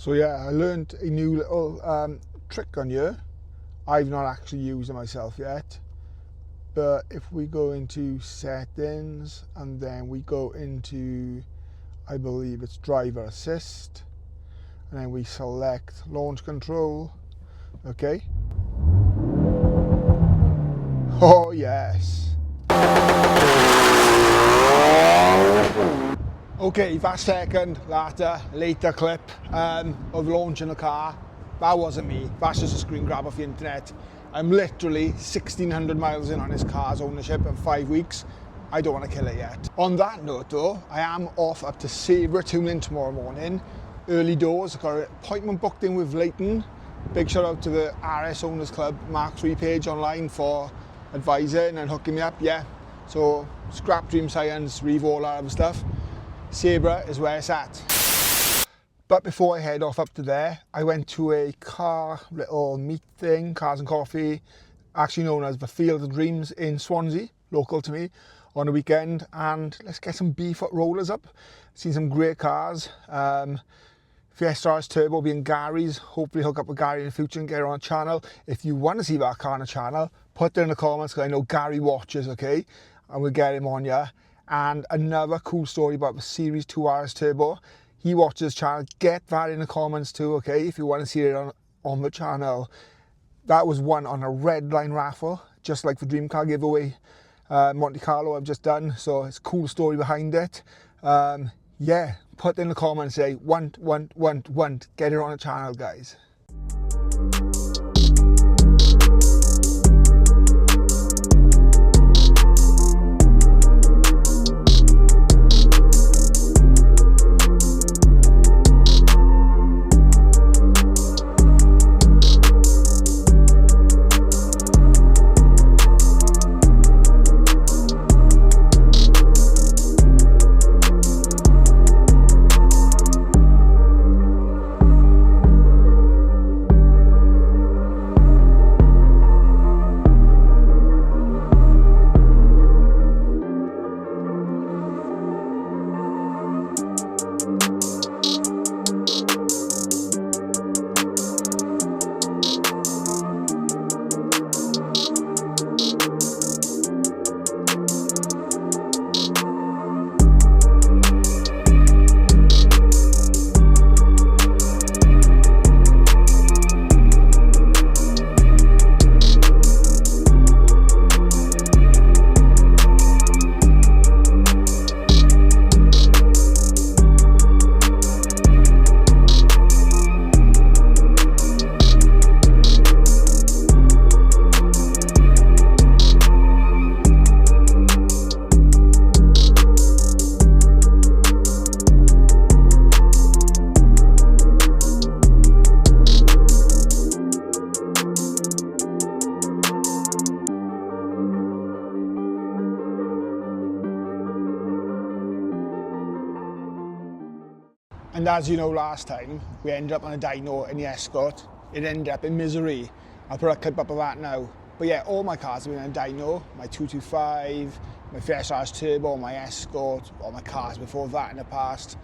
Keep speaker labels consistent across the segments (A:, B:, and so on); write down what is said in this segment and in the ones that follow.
A: So yeah, I learned a new little trick on here. I've not actually used it myself yet, but if we go into settings and then we go into, I believe it's driver assist, and then we select launch control. Okay. Oh yes. Okay, that second later clip of launching a car, that wasn't me. That's just a screen grab off the internet. I'm literally 1,600 miles in on this car's ownership in 5 weeks. I don't want to kill it yet. On that note though, I am off up to Sabra Tuning tomorrow morning. Early doors, I've got an appointment booked in with Leighton. Big shout out to the RS Owners Club Mk3 page online for advising and hooking me up, yeah. So scrap Dream Science, Revo, all that other stuff. Sabra is where it's at. But before I head off up to there, I went to a car little meet thing, Cars and Coffee, actually known as the Field of Dreams in Swansea, local to me, on the weekend, and let's get some B-foot rollers up. Seen some great cars. Fiesta RS Turbo being Gary's, hopefully hook up with Gary in the future and get her on a channel. If you want to see that car on a channel, put it in the comments, because I know Gary watches, okay? And we'll get him on ya. And another cool story about the Series 2 RS Turbo. He watches his channel. Get that in the comments too, okay? If you want to see it on the channel. That was won on a red line raffle, just like the Dream Car giveaway Monte Carlo I've just done. So it's a cool story behind it. Yeah, put in the comments, say, want, get it on the channel, guys. And as you know, last time we ended up on a dyno in the Escort. It ended up in misery. I'll put a clip up of that now. But yeah, all my cars have been on a dyno. My 225, my Fiesta RS Turbo, my Escort, all my cars before that in the past.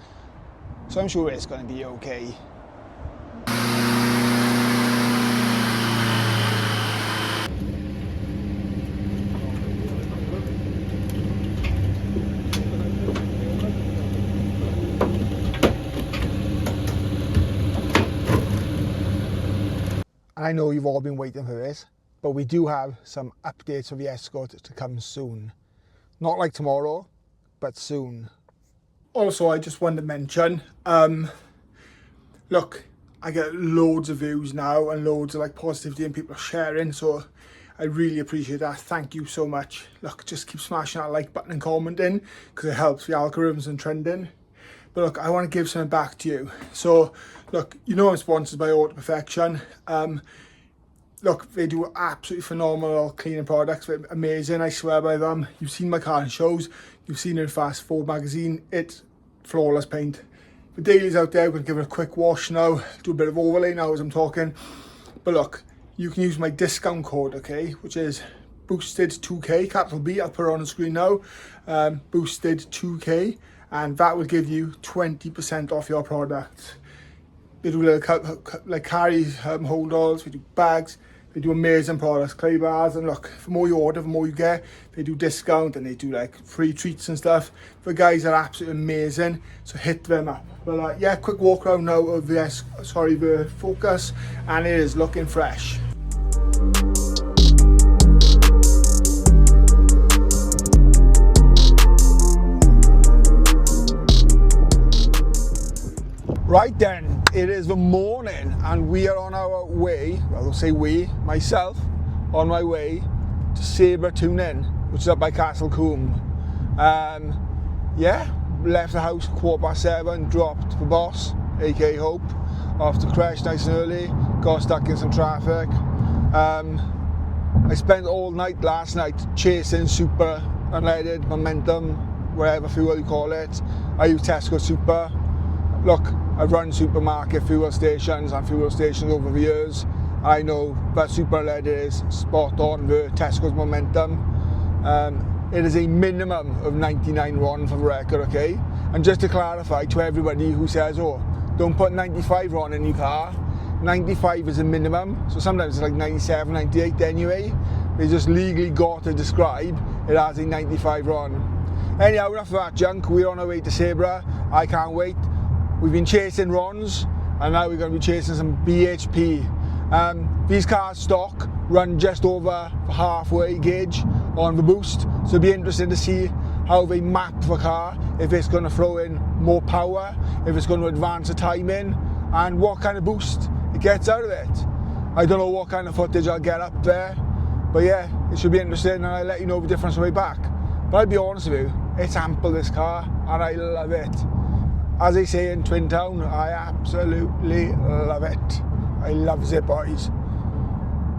A: So I'm sure it's going to be okay. I know you've all been waiting for this, but we do have some updates of the Escort to come soon. Not like tomorrow, but soon. Also, I just wanted to mention, look, I get loads of views now and loads of like positivity and people are sharing, so I really appreciate that. Thank you so much. Look, just keep smashing that like button and commenting, because it helps the algorithms and trending. But look, I want to give something back to you. So, look, you know I'm sponsored by Auto Perfection. Look, they do absolutely phenomenal cleaning products. They're amazing, I swear by them. You've seen my car in shows. You've seen it in Fast Forward magazine. It's flawless paint. The dailies out there, we're going to give it a quick wash now. Do a bit of overlay now as I'm talking. But look, you can use my discount code, okay, which is boosted2k, capital B. I'll put it on the screen now. Boosted2k. And that will give you 20% off your product. They do like carry holdalls, they do bags, they do amazing products, clay bars, and look, the more you order, the more you get. They do discount and they do like free treats and stuff. The guys are absolutely amazing, so hit them up. But yeah, quick walk around now of the Focus, and it is looking fresh. Right then, it is the morning and we are on our way, well I'll say we, myself, on my way to Sabra Tuning, which is up by Castle Combe. Yeah, left the house 7:15, dropped the boss, aka Hope, off to Crash nice and early, got stuck in some traffic. I spent all night last night chasing super unleaded, momentum, whatever fuel you call it. I use Tesco Super. Look, I've run supermarket fuel stations and fuel stations over the years. I know that super unleaded is spot on the Tesco's momentum. It is a minimum of 99 RON for the record, okay? And just to clarify to everybody who says, oh, don't put 95 RON in your car. 95 is a minimum, so sometimes it's like 97, 98 anyway. They just legally got to describe it as a 95 RON. Anyhow, enough of that junk. We're on our way to Sabra. I can't wait. We've been chasing RONs, and now we're going to be chasing some BHP. These cars stock run just over the halfway gauge on the boost, so it'll be interesting to see how they map the car, if it's going to throw in more power, if it's going to advance the timing, and what kind of boost it gets out of it. I don't know what kind of footage I'll get up there, but yeah, it should be interesting, and I'll let you know the difference on the way back. But I'll be honest with you, it's ample, this car, and I love it. As they say in Twin Town, I absolutely love it. I love it, boys.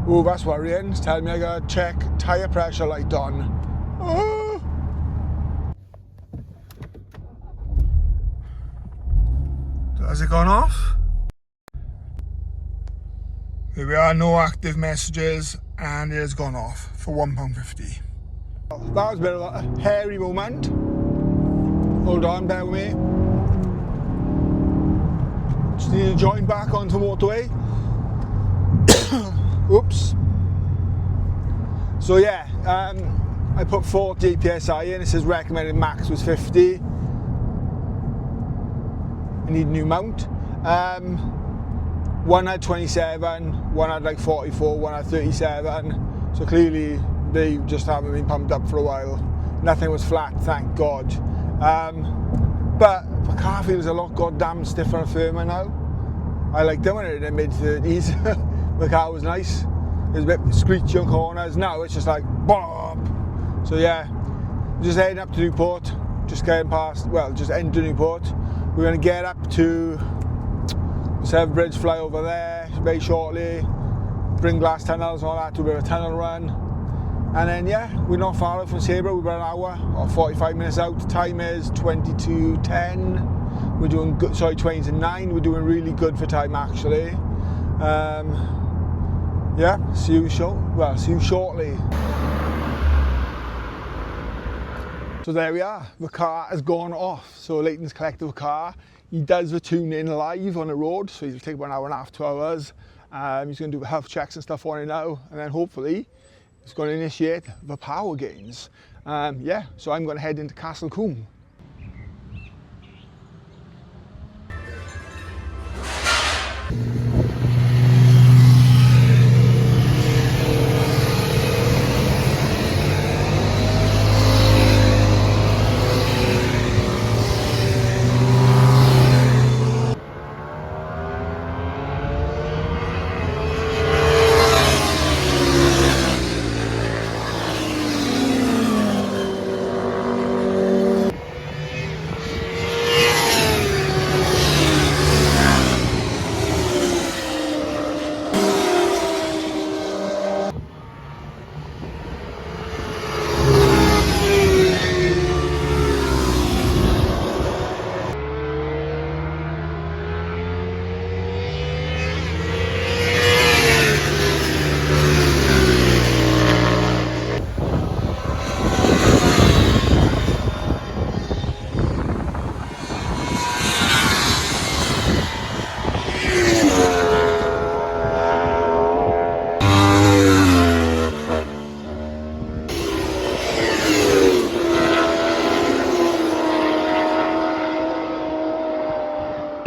A: Oh, that's worrying. It's telling me I gotta check tyre pressure light on. Oh. Has it gone off? Here we are, no active messages, and it has gone off for £1.50. That was a bit of a hairy moment. Hold on, bear with me. Just need to join back onto the motorway. Oops. So yeah, I put 40 PSI in. It says recommended max was 50. I need a new mount. One had 27, one had like 44, one had 37. So clearly they just haven't been pumped up for a while. Nothing was flat, thank God. But the car feels a lot goddamn stiffer and firmer now. I liked it when it was in the mid-30s. The car was nice. It was a bit screechy on corners. Now it's just like bop. So yeah, just heading up to Newport. Just getting past, well, just into Newport. We're going to get up to Severn Bridge, fly over there very shortly. Bring glass tunnels and all that, do a bit of a tunnel run. And then yeah, we're not far out from Sabra. We're about an hour or 45 minutes out. Time is 22:10. We're doing good, sorry, 20:09. We're doing really good for time actually. Yeah, see you shortly. So there we are. The car has gone off. So Leighton's collected the car. He does the tune-in live on the road, so he'll take about an hour and a half, 2 hours. He's going to do health checks and stuff on it now, and then hopefully it's going to initiate the power gains. Yeah, so I'm going to head into Castle Combe.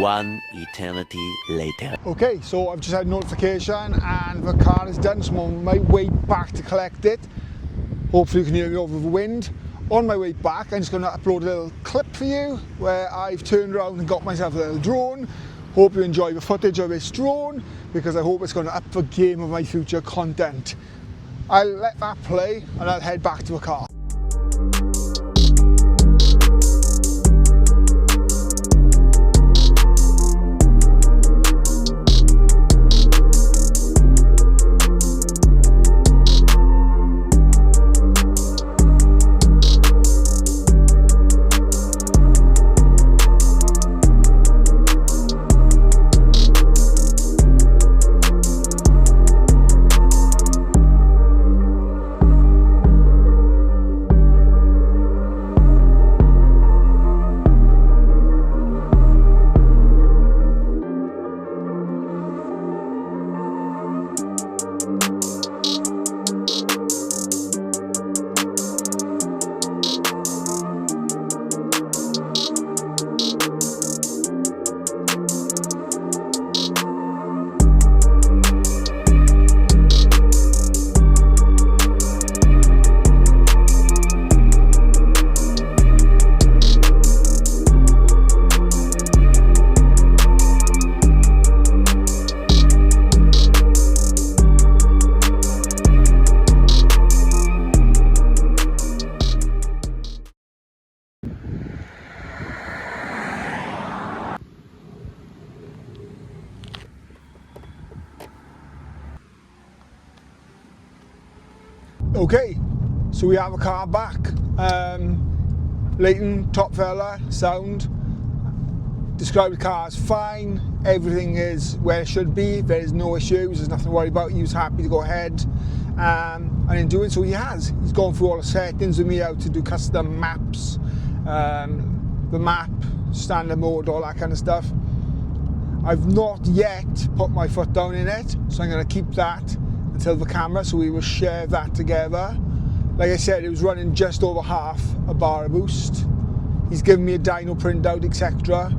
B: One eternity later.
A: Okay, so I've just had a notification and the car is done, so I'm on my way back to collect it. Hopefully you can hear me over the wind. On my way back, I'm just going to upload a little clip for you where I've turned around and got myself a little drone. Hope you enjoy the footage of this drone, because I hope it's going to up the game of my future content. I'll let that play and I'll head back to the car. Okay, so we have a car back. Leighton, top fella, sound. Described the car as fine. Everything is where it should be. There is no issues. There's nothing to worry about. He was happy to go ahead. And in doing so, he has. He's gone through all the settings with me, how to do custom maps, the map, standard mode, all that kind of stuff. I've not yet put my foot down in it, so I'm going to keep that until the camera, so we will share that together. Like I said, it was running just over half a bar of boost. He's given me a dyno printout, etc.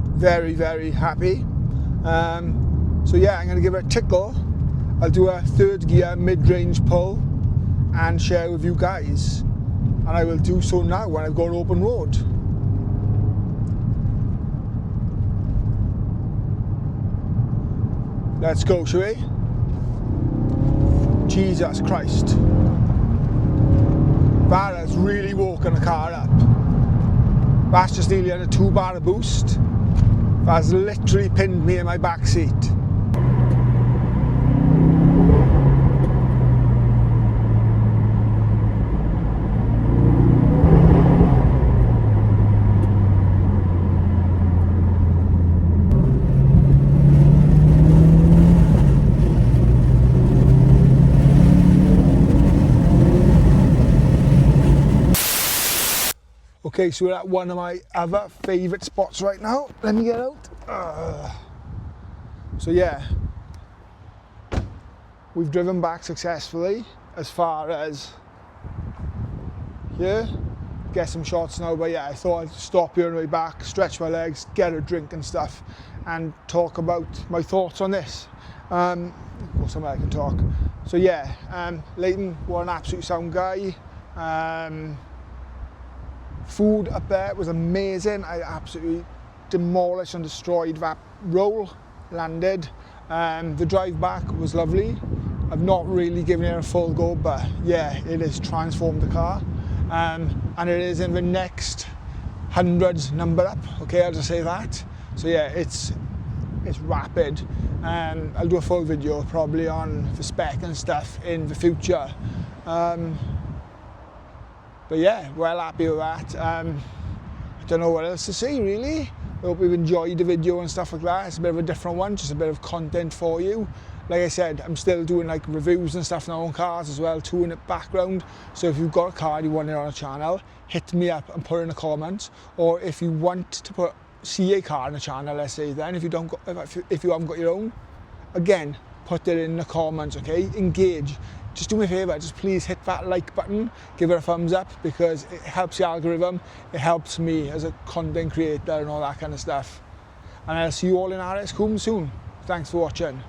A: Very, very happy. So yeah, I'm going to give it a tickle. I'll do a third gear mid-range pull and share with you guys. And I will do so now when I've got open road. Let's go, shall we? Jesus Christ. That has really woken the car up. That's just nearly on a 2 bar of boost. That's literally pinned me in my back seat. Okay, so we're at one of my other favourite spots right now. Let me get out. So yeah, we've driven back successfully as far as here. Get some shots now, but yeah, I thought I'd stop here on the way back, stretch my legs, get a drink and stuff, and talk about my thoughts on this. Or somewhere I can talk. So yeah, Leighton, what an absolute sound guy. Food up there was amazing. I absolutely demolished and destroyed that roll, landed. The drive back was lovely. I've not really given it a full go, but yeah, it has transformed the car. And it is in the next hundreds number up, okay, I'll just say that. So yeah, it's rapid. I'll do a full video probably on the spec and stuff in the future. But yeah, well happy with that. I don't know what else to say really. I hope you've enjoyed the video and stuff like that. It's a bit of a different one, just a bit of content for you. Like I said, I'm still doing like reviews and stuff on my own cars as well, too, in the background. So if you've got a car you want it on a channel, hit me up and put it in the comments. Or if you want to see a car in a channel, let's say, then if you haven't got your own, again, put it in the comments, okay? Engage. Just do me a favour, just please hit that like button, give it a thumbs up, because it helps the algorithm, it helps me as a content creator and all that kind of stuff. and I'll see you all in RS Coombe soon. Thanks for watching.